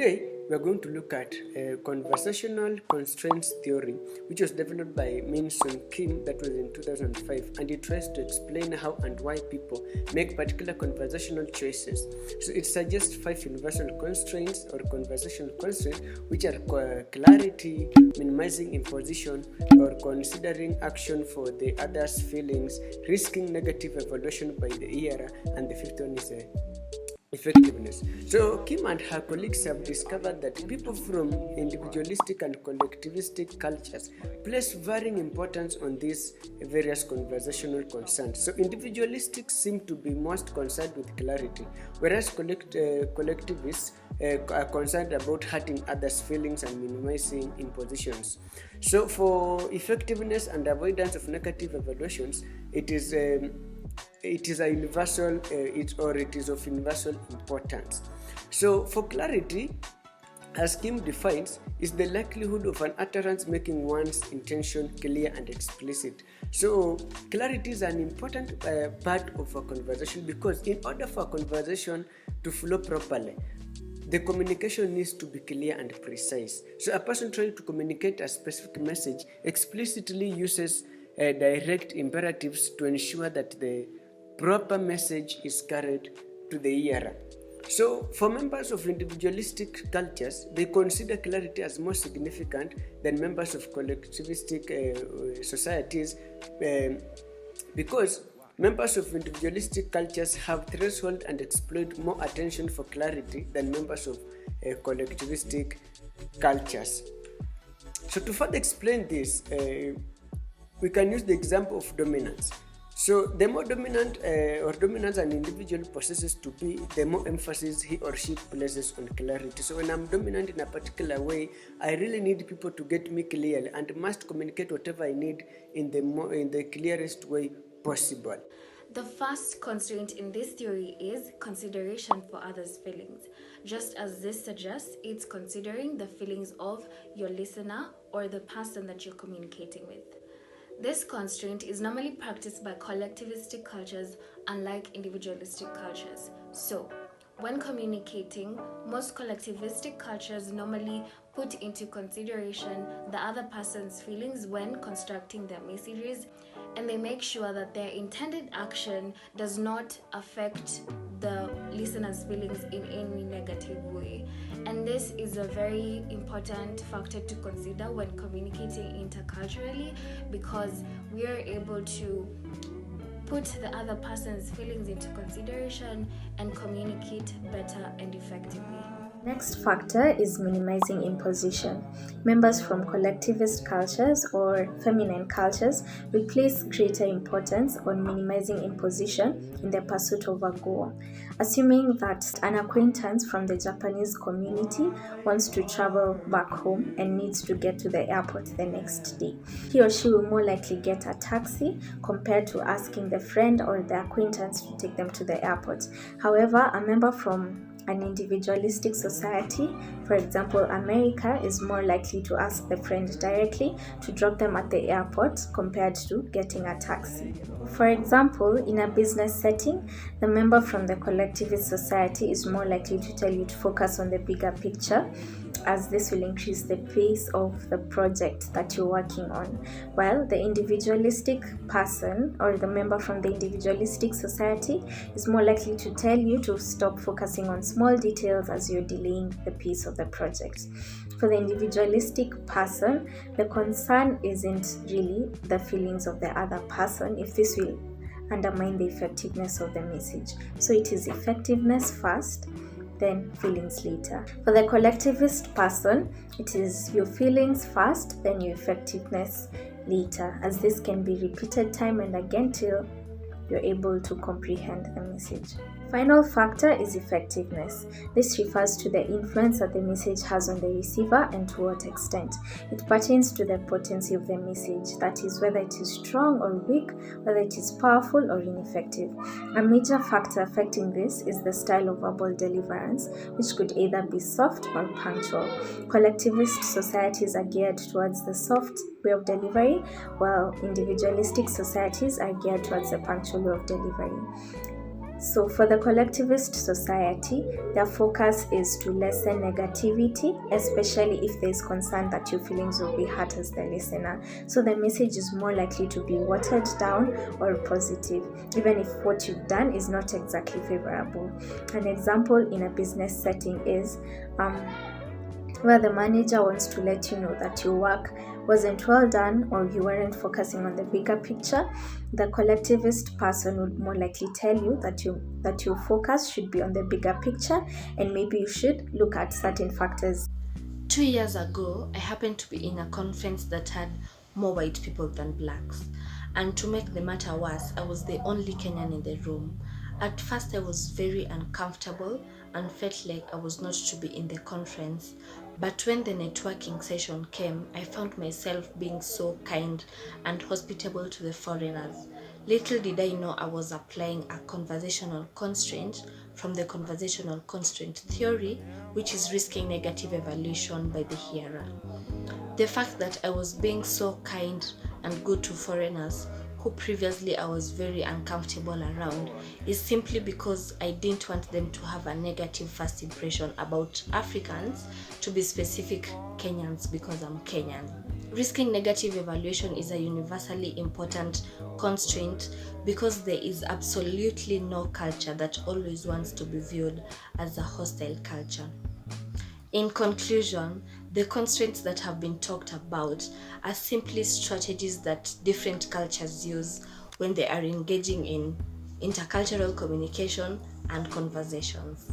Today, we are going to look at conversational constraints theory, which was developed by Min Sun Kim, that was in 2005, and it tries to explain how and why people make particular conversational choices. So it suggests 5 universal constraints or conversational constraints, which are clarity, minimizing imposition, or considering action for the other's feelings, risking negative evaluation by the hearer, and the fifth one is effectiveness. So Kim and her colleagues have discovered that people from individualistic and collectivistic cultures place varying importance on these various conversational concerns. So individualistics seem to be most concerned with clarity, whereas collectivists are concerned about hurting others' feelings and minimizing impositions. So for effectiveness and avoidance of negative evaluations, it is a universal, it is of universal importance. So for clarity, as Kim defines, is the likelihood of an utterance making one's intention clear and explicit. So clarity is an important part of a conversation, because in order for a conversation to flow properly, the communication needs to be clear and precise. So a person trying to communicate a specific message explicitly uses direct imperatives to ensure that the proper message is carried to the hearer. So for members of individualistic cultures, they consider clarity as more significant than members of collectivistic societies, because members of individualistic cultures have threshold and exploit more attention for clarity than members of collectivistic cultures. So to further explain this, we can use the example of dominance. So the more dominant dominance an individual possesses to be, the more emphasis he or she places on clarity. So when I'm dominant in a particular way, I really need people to get me clearly and must communicate whatever I need in the clearest way possible. The first constraint in this theory is consideration for others' feelings. Just as this suggests, it's considering the feelings of your listener or the person that you're communicating with. This constraint is normally practiced by collectivistic cultures, unlike individualistic cultures. So, when communicating, most collectivistic cultures normally put into consideration the other person's feelings when constructing their messages, and they make sure that their intended action does not affect the listener's feelings in any negative way. And this is a very important factor to consider when communicating interculturally, because we are able to put the other person's feelings into consideration and communicate better and effectively. Next factor is minimizing imposition. Members from collectivist cultures or feminine cultures will place greater importance on minimizing imposition in the pursuit of a goal. Assuming that an acquaintance from the Japanese community wants to travel back home and needs to get to the airport the next day, he or she will more likely get a taxi compared to asking the friend or the acquaintance to take them to the airport. However, a member from an individualistic society, for example America, is more likely to ask the friend directly to drop them at the airport compared to getting a taxi. For example, in a business setting, the member from the collectivist society is more likely to tell you to focus on the bigger picture, as this will increase the pace of the project that you're working on, while the individualistic person or the member from the individualistic society is more likely to tell you to stop focusing on small details as you're delaying the pace of the project. For the individualistic person, the concern isn't really the feelings of the other person, if this will undermine the effectiveness of the message. So it is effectiveness first, then feelings later. For the collectivist person, it is your feelings first, then your effectiveness later, as this can be repeated time and again till you're able to comprehend the message. Final factor is effectiveness. This refers to the influence that the message has on the receiver and to what extent. It pertains to the potency of the message, that is, whether it is strong or weak, whether it is powerful or ineffective. A major factor affecting this is the style of verbal deliverance, which could either be soft or punctual. Collectivist societies are geared towards the soft way of delivery, while individualistic societies are geared towards the punctual way of delivery. So, for the collectivist society, their focus is to lessen negativity, especially if there is concern that your feelings will be hurt as the listener. So, the message is more likely to be watered down or positive, even if what you've done is not exactly favorable. An example in a business setting is where the manager wants to let you know that your work wasn't well done or you weren't focusing on the bigger picture. The collectivist person would more likely tell you that your focus should be on the bigger picture, and maybe you should look at certain factors. 2 years ago, I happened to be in a conference that had more white people than blacks. And to make the matter worse, I was the only Kenyan in the room. At first, I was very uncomfortable and felt like I was not to be in the conference. But when the networking session came, I found myself being so kind and hospitable to the foreigners. Little did I know I was applying a conversational constraint from the conversational constraint theory, which is risking negative evaluation by the hearer. The fact that I was being so kind and good to foreigners who previously I was very uncomfortable around is simply because I didn't want them to have a negative first impression about Africans, to be specific Kenyans because I'm Kenyan. Risking negative evaluation is a universally important constraint because there is absolutely no culture that always wants to be viewed as a hostile culture. In conclusion, the constraints that have been talked about are simply strategies that different cultures use when they are engaging in intercultural communication and conversations.